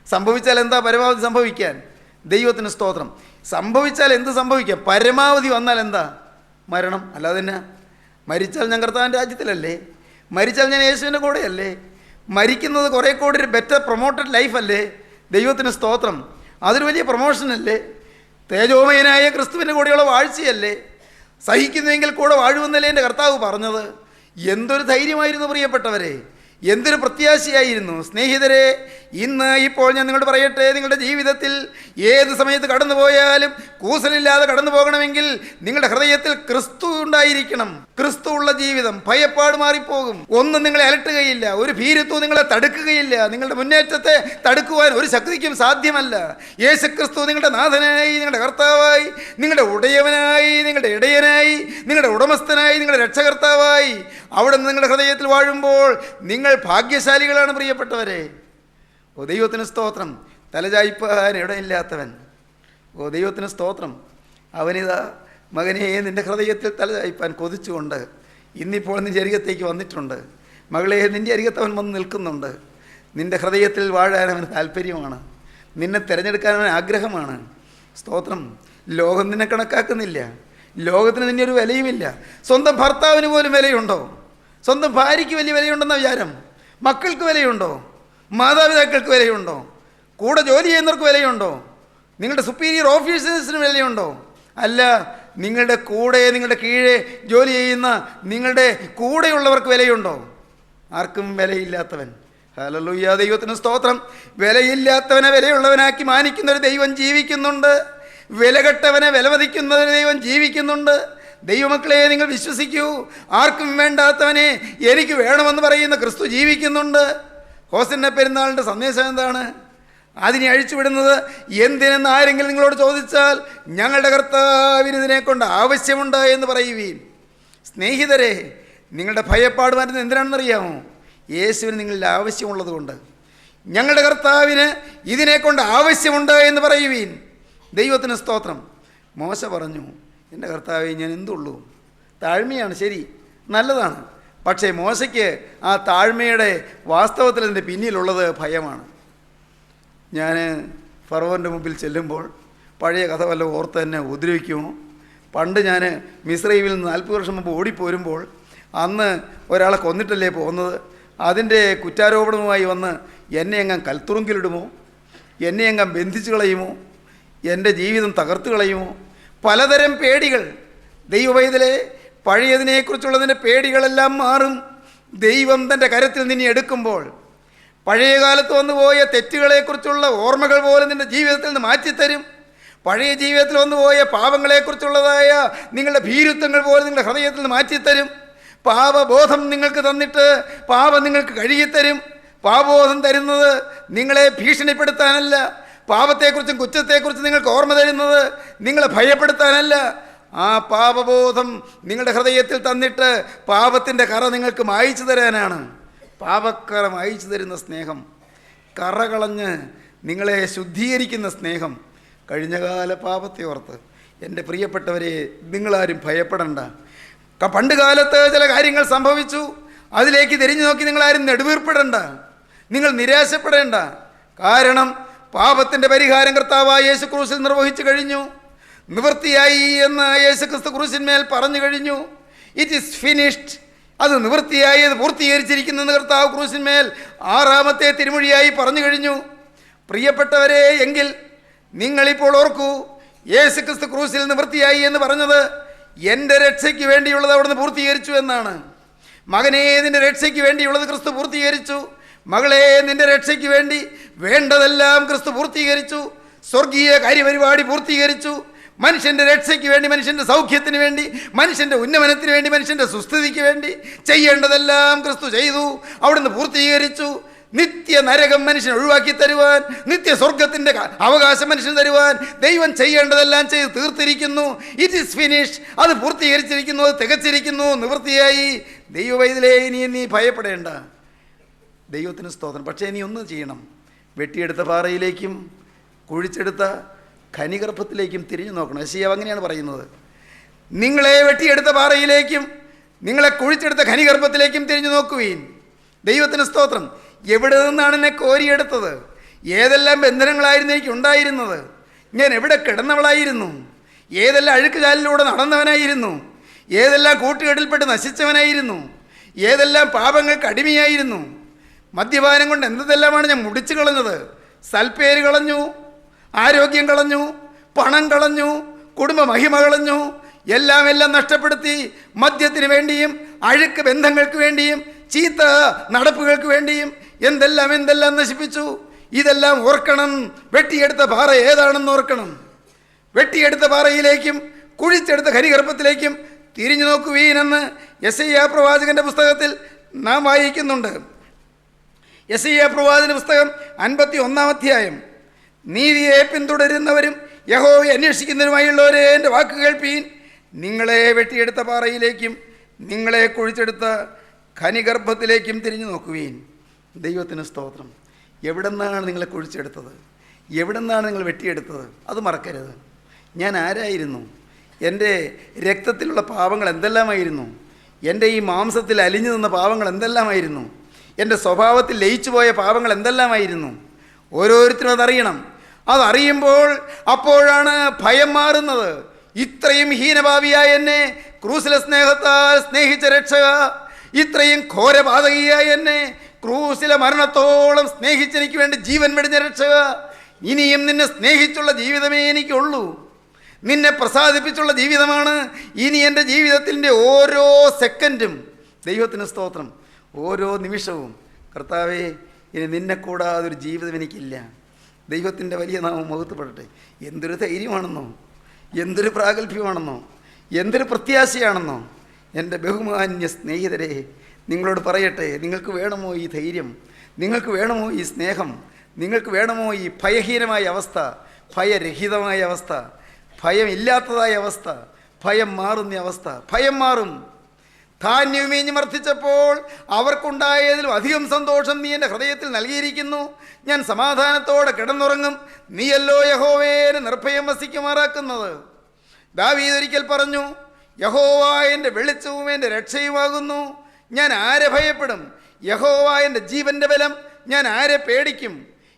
സംഭവിച്ചാൽ എന്താ പരമാവധി സംഭവിക്കാൻ? ദൈവത്തിന് സ്തോത്രം. സംഭവിച്ചാൽ എന്ത് സംഭവിക്കാം? പരമാവധി വന്നാൽ എന്താ? മരണം. അല്ലാതെ തന്നെ മരിച്ചാൽ ഞാൻ കർത്താവിൻ്റെ രാജ്യത്തിലല്ലേ? മരിച്ചാൽ ഞാൻ യേശുവിൻ്റെ കൂടെയല്ലേ? മരിക്കുന്നത് കുറേ കൂടി ഒരു ബെറ്റർ പ്രൊമോട്ടഡ് ലൈഫല്ലേ? ദൈവത്തിന് സ്തോത്രം. അതൊരു വലിയ പ്രൊമോഷനല്ലേ? തേജോമയനായ ക്രിസ്തുവിൻ്റെ കൂടെയുള്ള വാഴ്ചയല്ലേ? സഹിക്കുന്നെങ്കിൽ കൂടെ വാഴുമെന്നല്ലേ എൻ്റെ കർത്താവ് പറഞ്ഞത്. എന്തൊരു ധൈര്യമായിരുന്നു പ്രിയപ്പെട്ടവരെ, എന്തൊരു പ്രത്യാശയായിരുന്നു. സ്നേഹിതരെ, ഇന്ന് ഇപ്പോൾ ഞാൻ നിങ്ങളോട് പറയട്ടെ, നിങ്ങളുടെ ജീവിതത്തിൽ ഏത് സമയത്ത് കടന്നു പോയാലും കൂസലില്ലാതെ കടന്നു പോകണമെങ്കിൽ നിങ്ങളുടെ ഹൃദയത്തിൽ ക്രിസ്തു ഉണ്ടായിരിക്കണം. ക്രിസ്തു ഉള്ള ജീവിതം. ഭയപ്പാട് മാറിപ്പോകും. ഒന്നും നിങ്ങളെ അലട്ടുകയില്ല, ഒരു ഭീരുത്വം നിങ്ങളെ തടുക്കുകയില്ല. നിങ്ങളുടെ മുന്നേറ്റത്തെ തടുക്കുവാൻ ഒരു ശക്തിക്കും സാധ്യമല്ല. യേശുക്രിസ്തു നിങ്ങളുടെ നാഥനായി, നിങ്ങളുടെ കർത്താവായി, നിങ്ങളുടെ ഉടയവനായി, നിങ്ങളുടെ ഇടയനായി, നിങ്ങളുടെ ഉടമസ്ഥനായി, നിങ്ങളുടെ രക്ഷകർത്താവായി അവിടെ നിന്ന് നിങ്ങളുടെ ഹൃദയത്തിൽ വാഴുമ്പോൾ നിങ്ങൾ ഭാഗ്യശാലികളാണ് പ്രിയപ്പെട്ടവരെ. ഓ ദൈവത്തിന് സ്തോത്രം. തലചായ്പാൻ ഇടയില്ലാത്തവൻ. ഓ ദൈവത്തിന് സ്തോത്രം. അവനിതാ മകനെ നിൻ്റെ ഹൃദയത്തിൽ തലചായ്പാൻ കൊതിച്ചുകൊണ്ട് ഇന്നിപ്പോൾ നിൻ്റെ അരികത്തേക്ക് വന്നിട്ടുണ്ട്. മകളെ നിൻ്റെ അരികത്ത് അവൻ വന്ന് നിൽക്കുന്നുണ്ട്. നിൻ്റെ ഹൃദയത്തിൽ വാഴാൻ അവന് താല്പര്യമാണ്. നിന്നെ തിരഞ്ഞെടുക്കാൻ അവൻ ആഗ്രഹമാണ്. സ്തോത്രം. ലോകം നിന്നെ കണക്കാക്കുന്നില്ല. ലോകത്തിന് നിന്നെ ഒരു വിലയുമില്ല. സ്വന്തം ഭർത്താവിന് പോലും വിലയുണ്ടോ? സ്വന്തം ഭാര്യയ്ക്ക് വലിയ വിലയുണ്ടെന്ന വിചാരം? മക്കൾക്ക് വിലയുണ്ടോ? മാതാപിതാക്കൾക്ക് വിലയുണ്ടോ? കൂടെ ജോലി ചെയ്യുന്നവർക്ക് വിലയുണ്ടോ? നിങ്ങളുടെ സുപ്പീരിയർ ഓഫീസേഴ്സിന് വിലയുണ്ടോ? അല്ല, നിങ്ങളുടെ കൂടെ, നിങ്ങളുടെ കീഴെ ജോലി ചെയ്യുന്ന നിങ്ങളുടെ കൂടെയുള്ളവർക്ക് വിലയുണ്ടോ? ആർക്കും വിലയില്ലാത്തവൻ. ഹല്ലേലൂയ, ദൈവത്തിന് സ്തോത്രം. വിലയില്ലാത്തവനെ വിലയുള്ളവനാക്കി മാനിക്കുന്ന ഒരു ദൈവം ജീവിക്കുന്നുണ്ട്. വിലകെട്ടവനെ വിലമതിക്കുന്ന ഒരു ദൈവം ജീവിക്കുന്നുണ്ട്. ദൈവമക്കളെ, നിങ്ങൾ വിശ്വസിക്കൂ. ആർക്കും വേണ്ടാത്തവനെ എനിക്ക് വേണമെന്ന് പറയുന്ന ക്രിസ്തു ജീവിക്കുന്നുണ്ട്. ഹോസന്ന പെരുന്നാളിൻ്റെ സന്ദേശം എന്താണ്? അതിനെ അഴിച്ചുവിടുന്നത് എന്തിനെന്ന് ആരെങ്കിലും നിങ്ങളോട് ചോദിച്ചാൽ ഞങ്ങളുടെ കർത്താവിന് ഇതിനെ കൊണ്ട് ആവശ്യമുണ്ട് എന്ന് പറയുവീൻ. സ്നേഹിതരെ, നിങ്ങളുടെ ഭയപ്പാട് മാറ്റുന്നത് എന്തിനാണെന്നറിയാമോ? യേശുവിന് നിങ്ങളുടെ ആവശ്യമുള്ളത് കൊണ്ട്. ഞങ്ങളുടെ കർത്താവിന് ഇതിനെ കൊണ്ട് ആവശ്യമുണ്ട് എന്ന് പറയുവീൻ. ദൈവത്തിന് സ്തോത്രം. മോശ പറഞ്ഞു, എൻ്റെ കർത്താവേ ഞാൻ എന്തുള്ളൂ? താഴ്മയാണ്, ശരി, നല്ലതാണ്. പക്ഷേ മോശയ്ക്ക് ആ താഴ്മയുടെ വാസ്തവത്തിൽ അതിൻ്റെ പിന്നിലുള്ളത് ഭയമാണ്. ഞാൻ ഫറവോൻ്റെ മുമ്പിൽ ചെല്ലുമ്പോൾ പഴയ കഥ വല്ല ഓർത്ത് തന്നെ ഉപദ്രവിക്കുമോ? പണ്ട് ഞാൻ മിസ്രൈമിൽ നിന്ന് 40 വർഷം മുമ്പ് ഓടിപ്പോരുമ്പോൾ അന്ന് ഒരാളെ കൊന്നിട്ടല്ലേ പോകുന്നത്. അതിൻ്റെ കുറ്റാരോപണവുമായി വന്ന് എന്നെ എങ്ങാൻ കൽത്തുറുങ്കിലിടുമോ? എന്നെ എങ്ങാൻ ബന്ധിച്ചു കളയുമോ? എൻ്റെ ജീവിതം തകർത്ത് കളയുമോ? പലതരം പേടികൾ. ദൈവവൈതലെ, പഴയതിനെക്കുറിച്ചുള്ളതിൻ്റെ പേടികളെല്ലാം മാറും ദൈവം തൻ്റെ കരത്തിൽ നിന്നെ എടുക്കുമ്പോൾ. പഴയ കാലത്ത് വന്നുപോയ തെറ്റുകളെക്കുറിച്ചുള്ള ഓർമ്മകൾ പോലും നിൻ്റെ ജീവിതത്തിൽ നിന്ന് മാറ്റിത്തരും. പഴയ ജീവിതത്തിൽ വന്നുപോയ പാപങ്ങളെക്കുറിച്ചുള്ളതായ നിങ്ങളുടെ ഭീരുത്വങ്ങൾ പോലും നിങ്ങളുടെ ഹൃദയത്തിൽ നിന്ന് മാറ്റിത്തരും. പാപബോധം നിങ്ങൾക്ക് തന്നിട്ട് പാപം നിങ്ങൾക്ക് കഴുകിത്തരും. പാപബോധം തരുന്നത് നിങ്ങളെ ഭീഷണിപ്പെടുത്താനല്ല, പാപത്തെക്കുറിച്ചും കുറ്റത്തെക്കുറിച്ചും നിങ്ങൾക്ക് ഓർമ്മ തരുന്നത് നിങ്ങളെ ഭയപ്പെടുത്താനല്ല. ആ പാപബോധം നിങ്ങളുടെ ഹൃദയത്തിൽ തന്നിട്ട് പാപത്തിൻ്റെ കറ നിങ്ങൾക്ക് മായ്ച്ചു തരാനാണ്. പാപക്കറ മായ്ച്ചു തരുന്ന സ്നേഹം, കറ കളഞ്ഞ് നിങ്ങളെ ശുദ്ധീകരിക്കുന്ന സ്നേഹം. കഴിഞ്ഞകാല പാപത്തെ ഓർത്ത് എൻ്റെ പ്രിയപ്പെട്ടവരെ നിങ്ങളാരും ഭയപ്പെടണ്ട. പണ്ട് കാലത്ത് ചില കാര്യങ്ങൾ സംഭവിച്ചു, അതിലേക്ക് തിരിഞ്ഞു നോക്കി നിങ്ങളാരും നെടുവീർപ്പെടേണ്ട, നിങ്ങൾ നിരാശപ്പെടേണ്ട. കാരണം പാപത്തിൻ്റെ പരിഹാരം കർത്താവായ യേശു ക്രൂശിൽ നിർവഹിച്ചു കഴിഞ്ഞു. നിവൃത്തിയായി എന്ന് യേശു ക്രിസ്തു ക്രൂശിന്മേൽ പറഞ്ഞു കഴിഞ്ഞു. It is finished. അത് നിവൃത്തിയായി, അത് പൂർത്തീകരിച്ചിരിക്കുന്നെന്ന് കർത്താവ് ക്രൂശിന്മേൽ 6-ാമത്തെ തിരുമൊഴിയായി പറഞ്ഞു കഴിഞ്ഞു. പ്രിയപ്പെട്ടവരെ, എങ്കിൽ നിങ്ങളിപ്പോൾ ഓർക്കൂ, യേശുക്രിസ്തു ക്രൂശിൽ നിവൃത്തിയായി എന്ന് പറഞ്ഞത് എൻ്റെ രക്ഷയ്ക്ക് വേണ്ടിയുള്ളത് അവിടുന്ന് പൂർത്തീകരിച്ചു എന്നാണ്. മകനെ, നിന്റെ രക്ഷയ്ക്ക് വേണ്ടിയുള്ളത് ക്രിസ്തു പൂർത്തീകരിച്ചു. മകളെ, നിന്റെ രക്ഷയ്ക്ക് വേണ്ടി വേണ്ടതെല്ലാം ക്രിസ്തു പൂർത്തീകരിച്ചു. സ്വർഗീയ കാര്യപരിപാടി പൂർത്തീകരിച്ചു. മനുഷ്യൻ്റെ രക്ഷയ്ക്ക് വേണ്ടി, മനുഷ്യൻ്റെ സൗഖ്യത്തിന് വേണ്ടി, മനുഷ്യൻ്റെ ഉന്നമനത്തിന് വേണ്ടി, മനുഷ്യൻ്റെ സുസ്ഥിതിക്ക് വേണ്ടി ചെയ്യേണ്ടതെല്ലാം ക്രിസ്തു ചെയ്തു, അവിടുന്ന് പൂർത്തീകരിച്ചു. നിത്യ നരകം മനുഷ്യൻ ഒഴിവാക്കി തരുവാൻ, നിത്യ സ്വർഗത്തിൻ്റെ അവകാശം മനുഷ്യൻ തരുവാൻ ദൈവം ചെയ്യേണ്ടതെല്ലാം ചെയ്ത് തീർത്തിരിക്കുന്നു. It is finish. അത് പൂർത്തീകരിച്ചിരിക്കുന്നു, അത് തികച്ചിരിക്കുന്നു, നിവൃത്തിയായി. ദൈവവൈതലേ, ഇനി നീ ഭയപ്പെടേണ്ട. ദൈവത്തിന് സ്തോത്രം. പക്ഷേ നീ ഒന്ന് ചെയ്യണം. വെട്ടിയെടുത്ത പാറയിലേക്കും കുഴിച്ചെടുത്ത ഖനിഗർഭത്തിലേക്കും തിരിഞ്ഞു നോക്കണം. യെശയ്യാവ് അങ്ങനെയാണ് പറയുന്നത്. നിങ്ങളെ വെട്ടിയെടുത്ത പാറയിലേക്കും നിങ്ങളെ കുഴിച്ചെടുത്ത ഖനിഗർഭത്തിലേക്കും തിരിഞ്ഞു നോക്കുവീൻ. ദൈവത്തിന് സ്തോത്രം. എവിടെ നിന്നാണ് എന്നെ കോരിയെടുത്തത്? ഏതെല്ലാം ബന്ധനങ്ങളായിരുന്നു എനിക്ക് ഉണ്ടായിരുന്നത്? ഞാൻ എവിടെ കിടന്നവളായിരുന്നു? ഏതെല്ലാം അഴുക്കുചാലിലൂടെ നടന്നവനായിരുന്നു? ഏതെല്ലാം കൂട്ടുകെട്ടിൽപ്പെട്ട് നശിച്ചവനായിരുന്നു? ഏതെല്ലാം പാപങ്ങൾക്ക് അടിമയായിരുന്നു? മദ്യപാനം കൊണ്ട് എന്തെല്ലാമാണ് ഞാൻ മുടിച്ചു കളഞ്ഞത്. സൽപ്പേര് കളഞ്ഞു, ആരോഗ്യം കളഞ്ഞു, പണം കളഞ്ഞു, കുടുംബ മഹിമ കളഞ്ഞു, എല്ലാം നഷ്ടപ്പെടുത്തി. മദ്യത്തിന് വേണ്ടിയും അഴുക്ക് ബന്ധങ്ങൾക്ക് വേണ്ടിയും ചീത്ത നടപ്പുകൾക്ക് വേണ്ടിയും എന്തെല്ലാം നശിപ്പിച്ചു. ഇതെല്ലാം ഓർക്കണം. വെട്ടിയെടുത്ത പാറ ഏതാണെന്ന് ഓർക്കണം. വെട്ടിയെടുത്ത പാറയിലേക്കും കുഴിച്ചെടുത്ത ഖനിഗർഭത്തിലേക്കും തിരിഞ്ഞു നോക്കുവീനെന്ന് യെശയ്യാ പ്രവാചകന്റെ പുസ്തകത്തിൽ നാം വായിക്കുന്നുണ്ട്. യെശയ്യാ പ്രവാചകന്റെ പുസ്തകം 51-ാം അധ്യായം. നീതിയെ പിന്തുടരുന്നവരും യഹോവയെ അന്വേഷിക്കുന്നവരുമായുള്ളവരെ, എൻ്റെ വാക്ക് കേൾപ്പീൻ. നിങ്ങളെ വെട്ടിയെടുത്ത പാറയിലേക്കും നിങ്ങളെ കുഴിച്ചെടുത്ത ഖനിഗർഭത്തിലേക്കും തിരിഞ്ഞു നോക്കുവീൻ. ദൈവത്തിന് സ്തോത്രം. എവിടെ നിന്നാണ് നിങ്ങളെ കുഴിച്ചെടുത്തത്? എവിടെ നിന്നാണ് നിങ്ങൾ വെട്ടിയെടുത്തത്? അത് മറക്കരുത്. ഞാൻ ആരായിരുന്നു? എൻ്റെ രക്തത്തിലുള്ള പാപങ്ങൾ എന്തെല്ലാമായിരുന്നു? എൻ്റെ ഈ മാംസത്തിൽ അലിഞ്ഞു നിന്ന പാപങ്ങൾ എന്തെല്ലാമായിരുന്നു? എൻ്റെ സ്വഭാവത്തിൽ ലയിച്ചു പോയ പാപങ്ങൾ എന്തെല്ലാമായിരുന്നു? ഓരോരുത്തരും അതറിയണം. അതറിയുമ്പോൾ അപ്പോഴാണ് ഭയം മാറുന്നത്. ഇത്രയും ഹീനഭാവിയായ എന്നെ ക്രൂസിലെ സ്നേഹത്താൽ സ്നേഹിച്ച രക്ഷക, ഇത്രയും ഘോരപാതകിയായ എന്നെ ക്രൂസിലെ മരണത്തോളം സ്നേഹിച്ചെനിക്ക് വേണ്ടി ജീവൻ വെടിഞ്ഞ രക്ഷക, ഇനിയും നിന്നെ സ്നേഹിച്ചുള്ള ജീവിതമേ എനിക്കുള്ളൂ. നിന്നെ പ്രസാദിപ്പിച്ചുള്ള ജീവിതമാണ് ഇനി എൻ്റെ ജീവിതത്തിൻ്റെ ഓരോ സെക്കൻഡും. ദൈവത്തിന് സ്തോത്രം. ഓരോ നിമിഷവും കർത്താവേ, ഇനി നിന്നെ കൂടാതെ ഒരു ജീവിതം എനിക്കില്ല. ദൈവത്തിൻ്റെ വലിയ നാമം മഹത്വപ്പെടട്ടെ. എന്തൊരു ധൈര്യമാണെന്നോ, എന്തൊരു പ്രാഗൽഭ്യമാണെന്നോ, എന്തൊരു പ്രത്യാശയാണെന്നോ. എൻ്റെ ബഹുമാന്യ സ്നേഹിതരെ, നിങ്ങളോട് പറയട്ടെ, നിങ്ങൾക്ക് വേണമോ ഈ ധൈര്യം? നിങ്ങൾക്ക് വേണമോ ഈ സ്നേഹം? നിങ്ങൾക്ക് വേണമോ ഈ ഭയഹീനമായ അവസ്ഥ, ഭയരഹിതമായ അവസ്ഥ, ഭയമില്ലാത്തതായ അവസ്ഥ, ഭയം മാറുന്ന അവസ്ഥ? ഭയം മാറും. ധാന്യവുമേഞ്ഞ് വർദ്ധിച്ചപ്പോൾ അവർക്കുണ്ടായതിലും അധികം സന്തോഷം നീ എൻ്റെ ഹൃദയത്തിൽ നൽകിയിരിക്കുന്നു. ഞാൻ സമാധാനത്തോടെ കിടന്നുറങ്ങും. നീയല്ലോ യഹോവയെ നിർഭയം വസിക്കുമാറാക്കുന്നത്. ദാവീദ് ഒരിക്കൽ പറഞ്ഞു, യഹോവ എൻ്റെ വെളിച്ചവും എൻ്റെ രക്ഷയുമാകുന്നു. ഞാൻ ആരെ ഭയപ്പെടും? യഹോവ എൻ്റെ ജീവൻ്റെ ബലം. ഞാൻ ആരെ പേടിക്കും?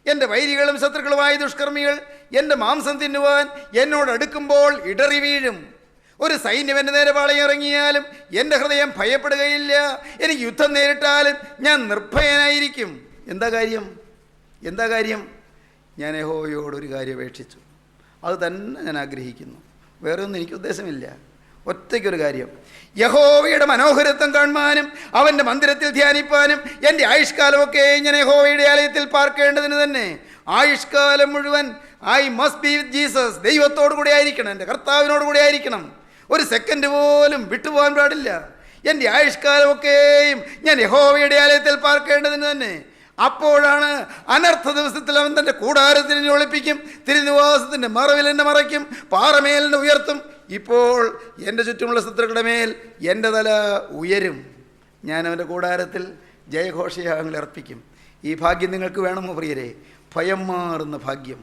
എൻ്റെ വൈരികളും ശത്രുക്കളുമായ ദുഷ്കർമ്മികൾ എൻ്റെ മാംസം തിന്നുവാൻ എന്നോട് അടുക്കുമ്പോൾ ഇടറി വീഴും. ഒരു സൈന്യം എൻ്റെ നേരെ പാളയിറങ്ങിയാലും എൻ്റെ ഹൃദയം ഭയപ്പെടുകയില്ല. എനിക്ക് യുദ്ധം നേരിട്ടാലും ഞാൻ നിർഭയനായിരിക്കും. എന്താ കാര്യം? ഞാൻ യഹോവയോടൊരു കാര്യം അപേക്ഷിച്ചു, അത് തന്നെ ഞാൻ ആഗ്രഹിക്കുന്നു. വേറെ ഒന്നും എനിക്ക് ഉദ്ദേശമില്ല. ഒറ്റയ്ക്കൊരു കാര്യം, യഹോവയുടെ മനോഹരത്വം കാണുവാനും അവൻ്റെ മന്ദിരത്തിൽ ധ്യാനിപ്പാനും. എൻ്റെ ആയുഷ്കാലമൊക്കെ ഞാൻ യഹോവയുടെ ആലയത്തിൽ പാർക്കേണ്ടതിന് തന്നെ. ആയുഷ്കാലം മുഴുവൻ I must be with Jesus. ദൈവത്തോടു കൂടെ ആയിരിക്കണം, എൻ്റെ കർത്താവിനോട് കൂടെ ആയിരിക്കണം. ഒരു സെക്കൻഡ് പോലും വിട്ടുപോകാൻ പാടില്ല. എൻ്റെ ആയുഷ്കാലമൊക്കെയും ഞാൻ യഹോവയുടെ ആലയത്തിൽ പാർക്കേണ്ടതിന് തന്നെ. അപ്പോഴാണ് അനർത്ഥ ദിവസത്തിൽ അവൻ തൻ്റെ കൂടാരത്തിന് ഒളിപ്പിക്കും, തിരുനിവാസത്തിൻ്റെ മറവിൽ എന്നെ മറയ്ക്കും, പാറമേലിനെ ഉയർത്തും. ഇപ്പോൾ എൻ്റെ ചുറ്റുമുള്ള ശത്രുക്കളുടെ മേൽ എൻ്റെ തല ഉയരും. ഞാൻ അവൻ്റെ കൂടാരത്തിൽ ജയഘോഷയാഗങ്ങൾ അർപ്പിക്കും. ഈ ഭാഗ്യം നിങ്ങൾക്ക് വേണമോ പ്രിയരെ? ഭയം മാറുന്ന ഭാഗ്യം.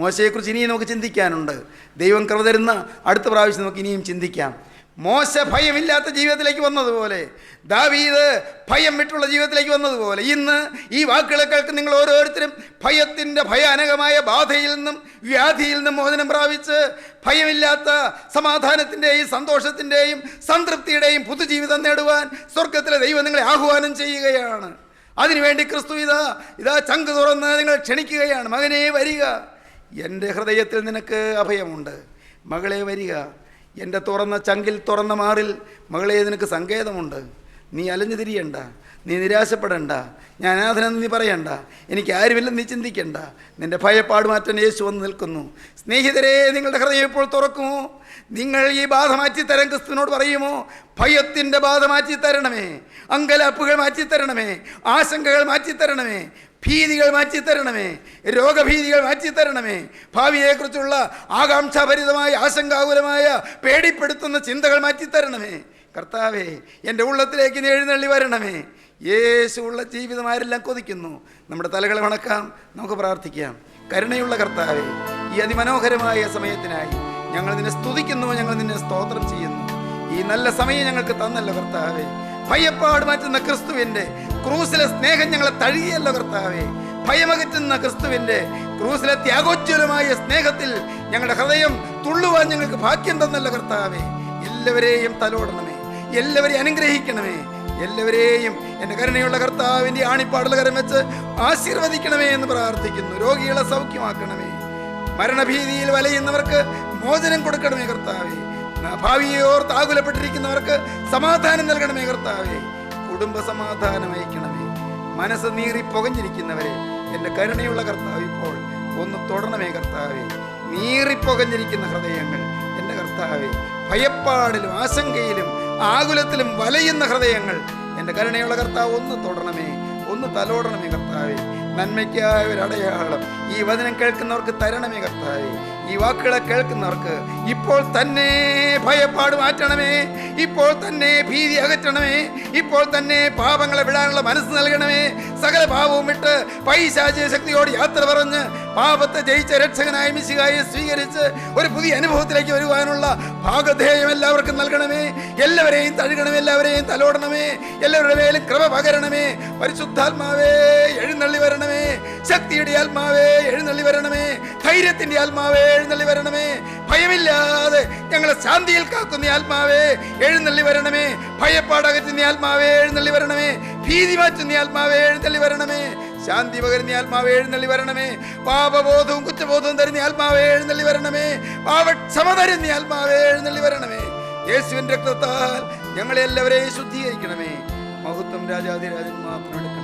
മോശയെക്കുറിച്ച് ഇനിയും നമുക്ക് ചിന്തിക്കാനുണ്ട്. ദൈവം കൃപ തരുന്ന അടുത്ത പ്രാവശ്യം നമുക്ക് ഇനിയും ചിന്തിക്കാം. മോശ ഭയമില്ലാത്ത ജീവിതത്തിലേക്ക് വന്നതുപോലെ, ദാവീദ് ഭയം വിട്ടുള്ള ജീവിതത്തിലേക്ക് വന്നതുപോലെ, ഇന്ന് ഈ വാക്കുകളെ കേൾക്കുന്ന നിങ്ങൾ ഓരോരുത്തരും ഭയത്തിൻ്റെ ഭയാനകമായ ബാധയിൽ നിന്നും വ്യാധിയിൽ നിന്നും മോചനം പ്രാപിച്ച് ഭയമില്ലാത്ത സമാധാനത്തിൻ്റെയും സന്തോഷത്തിൻ്റെയും സംതൃപ്തിയുടെയും പുതുജീവിതം നേടുവാൻ സ്വർഗത്തിലെ ദൈവം നിങ്ങളെ ആഹ്വാനം ചെയ്യുകയാണ്. അതിനുവേണ്ടി ക്രിസ്തു ഇതാ ചങ്ക് തുറന്ന് നിങ്ങൾ ക്ഷണിക്കുകയാണ്. മകനേ വരിക, എൻ്റെ ഹൃദയത്തിൽ നിനക്ക് അഭയമുണ്ട്. മകളെ വരിക, എൻ്റെ തുറന്ന ചങ്കിൽ തുറന്ന മാറിൽ മകളെ നിനക്ക് സങ്കേതമുണ്ട്. നീ അലഞ്ഞു തിരിയണ്ട, നീ നിരാശപ്പെടണ്ട, ഞാൻ അനാഥനെന്ന് നീ പറയണ്ട, എനിക്ക് ആരുമില്ലെന്ന് നീ ചിന്തിക്കണ്ട. നിൻ്റെ ഭയപ്പാട് മാറ്റാൻ യേശു വന്ന് നിൽക്കുന്നു. സ്നേഹിതരെ, നിങ്ങളുടെ ഹൃദയം ഇപ്പോൾ തുറക്കുമോ? നിങ്ങൾ ഈ ബാധ മാറ്റിത്തരാൻ ക്രിസ്തുവിനോട് പറയുമോ? ഭയത്തിൻ്റെ ബാധ മാറ്റിത്തരണമേ, അങ്കലാപ്പുകൾ മാറ്റിത്തരണമേ, ആശങ്കകൾ മാറ്റിത്തരണമേ, ഭീതികൾ മാറ്റിത്തരണമേ, രോഗഭീതികൾ മാറ്റിത്തരണമേ, ഭാവിയെക്കുറിച്ചുള്ള ആകാംക്ഷാഭരിതമായ ആശങ്കാകുലമായ പേടിപ്പെടുത്തുന്ന ചിന്തകൾ മാറ്റിത്തരണമേ. കർത്താവേ, എൻ്റെ ഉള്ളത്തിലേക്ക് നീ എഴുന്നള്ളി വരണമേ. യേശു ഉള്ള ജീവിതം ആരെല്ലാം കൊതിക്കുന്നു. നമ്മുടെ തലകളെ വണക്കാം, നമുക്ക് പ്രാർത്ഥിക്കാം. കരുണയുള്ള കർത്താവേ, ഈ അതിമനോഹരമായ സമയത്തിനായി ഞങ്ങൾ നിന്നെ സ്തുതിക്കുന്നു, ഞങ്ങൾ നിന്നെ സ്തോത്രം ചെയ്യുന്നു. ഈ നല്ല സമയം ഞങ്ങൾക്ക് തന്നല്ലോ കർത്താവേ. ഭയപ്പാട് മാറ്റുന്ന ക്രിസ്തുവിൻ്റെ ക്രൂസിലെ സ്നേഹം ഞങ്ങളെ തഴുകിയല്ലോ കർത്താവേ. ഭയമകറ്റുന്ന ക്രിസ്തുവിൻ്റെ ക്രൂസിലെ ത്യാഗോജ്വലമായ സ്നേഹത്തിൽ ഞങ്ങളുടെ ഹൃദയം തുള്ളുവാൻ ഞങ്ങൾക്ക് ഭാഗ്യം തന്നല്ലോ കർത്താവേ. എല്ലാവരെയും തലോടണമേ, എല്ലാവരെയും അനുഗ്രഹിക്കണമേ, എല്ലാവരെയും എൻ്റെ കരുണയുള്ള കർത്താവിൻ്റെ ആണിപ്പാടുള്ള കരം വെച്ച് ആശീർവദിക്കണമേ എന്ന് പ്രാർത്ഥിക്കുന്നു. രോഗികളെ സൗഖ്യമാക്കണമേ, മരണഭീതിയിൽ വലയുന്നവർക്ക് മോചനം കൊടുക്കണമേ കർത്താവേ. ഭാവിയെ ഓർത്ത് ആകുലപ്പെട്ടിരിക്കുന്നവർക്ക് സമാധാനം നൽകണമേ കർത്താവേ. കുടുംബ സമാധാനം അയക്കണമേ. മനസ്സ് നീറി പുകഞ്ഞിരിക്കുന്നവരെ എൻ്റെ കരുണയുള്ള കർത്താവ് ഇപ്പോൾ ഒന്ന് തൊടണമേ കർത്താവേ. നീറിപ്പുകഞ്ഞിരിക്കുന്ന ഹൃദയങ്ങൾ എൻ്റെ കർത്താവേ, ഭയപ്പാടിലും ആശങ്കയിലും ആകുലത്തിലും വലയുന്ന ഹൃദയങ്ങൾ എൻ്റെ കരുണയുള്ള കർത്താവ് ഒന്ന് തൊടണമേ, ഒന്ന് തലോടണമേ കർത്താവേ. നന്മയ്ക്കായ ഒരു അടയാളം ഈ വചനം കേൾക്കുന്നവർക്ക് തരണമേ കർത്താവേ. ഈ വാക്കുകളെ കേൾക്കുന്നവർക്ക് ഇപ്പോൾ തന്നെ ഭയപ്പാട് മാറ്റണമേ, ഇപ്പോൾ തന്നെ ഭീതി അകറ്റണമേ, ഇപ്പോൾ തന്നെ പാപങ്ങളെ വിടാനുള്ള മനസ്സ് നൽകണമേ. സകല പാപവും വിട്ട് പൈശാചിക ശക്തിയോട് യാത്ര പറഞ്ഞ് പാപത്തെ ജയിച്ച രക്ഷകനായ മിശിഹായെ സ്വീകരിച്ച് ഒരു പുതിയ അനുഭവത്തിലേക്ക് വരുവാനുള്ള ഭാഗധേയം എല്ലാവർക്കും നൽകണമേ. എല്ലാവരെയും തഴുകണമേ, എല്ലാവരെയും തലോടണമേ, എല്ലാവരുടെ മേലും കൃപ പകരണമേ. പരിശുദ്ധാത്മാവേ എഴുന്നള്ളി വരണമേ, ശക്തിയുടെ ആത്മാവേ എഴുന്നള്ളി വരണമേ, ധൈര്യത്തിൻ്റെ ആത്മാവേ എഴുന്നള്ളി വരണമേ, ഭയമില്ലാതെ ഞങ്ങളെ ശാന്തിയിൽ കാക്കുന്ന ആത്മാവേ എഴുന്നള്ളി വരണമേ, ഭയപ്പാടകറ്റുന്ന ആത്മാവേ എഴുന്നള്ളി വരണമേ, ഭീതി മാറ്റുന്ന ആത്മാവേ എഴുന്നള്ളി വരണമേ, ശാന്തി പകരുന്ന ആത്മാവേ എഴുന്നള്ളി വരണമേ, പാപബോധവും കുറ്റബോധവും തരുന്ന ആത്മാവേ എഴുന്നള്ളി വരണമേ, പാപക്ഷമ തരുന്ന ആത്മാവേ എഴുന്നള്ളി വരണമേ. യേശുവിൻ രക്തത്താൽ ഞങ്ങളെ എല്ലാവരെയും ശുദ്ധീകരിക്കണമേ. മഹത്വം രാജാതിരാജൻ മാത്രം എടുക്കണം.